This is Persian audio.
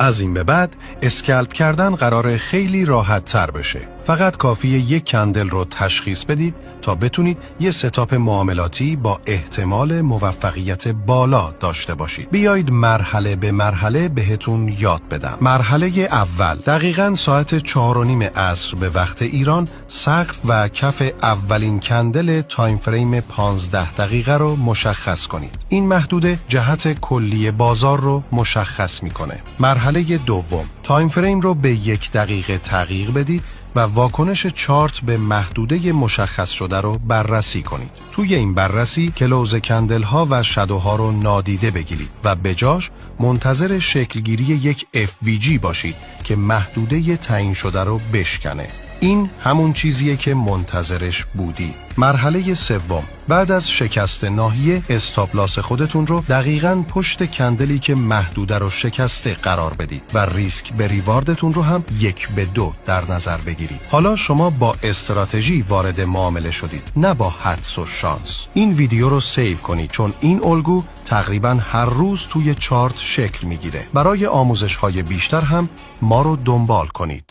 از این به بعد اسکلپ کردن قراره خیلی راحت تر بشه. فقط کافیه یک کندل رو تشخیص بدید تا بتونید یه ستاپ معاملاتی با احتمال موفقیت بالا داشته باشید. بیایید مرحله به مرحله بهتون یاد بدم. مرحله اول، دقیقاً ساعت 4:30 عصر به وقت ایران سقف و کف اولین کندل تایم فریم 15 دقیقه رو مشخص کنید. این محدوده جهت کلی بازار رو مشخص میکنه. مرحله دوم، تایم فریم رو به 1 دقیقه تغییر بدید و واکنش چارت به محدوده مشخص شده رو بررسی کنید. توی این بررسی کلوز کندل ها و شادو ها رو نادیده بگیرید و بجاش منتظر شکلگیری یک FVG باشید که محدوده تعیین شده رو بشکنه. این همون چیزیه که منتظرش بودی. مرحله سوم، بعد از شکست ناحیه استاپ لاس خودتون رو دقیقاً پشت کندلی که محدوده رو شکسته قرار بدید و ریسک به ریواردتون رو هم 1:2 در نظر بگیرید. حالا شما با استراتژی وارد معامله شدید، نه با حدس و شانس. این ویدیو رو سیو کنید چون این الگو تقریباً هر روز توی چارت شکل میگیره. برای آموزش های بیشتر هم ما رو دنبال کنید.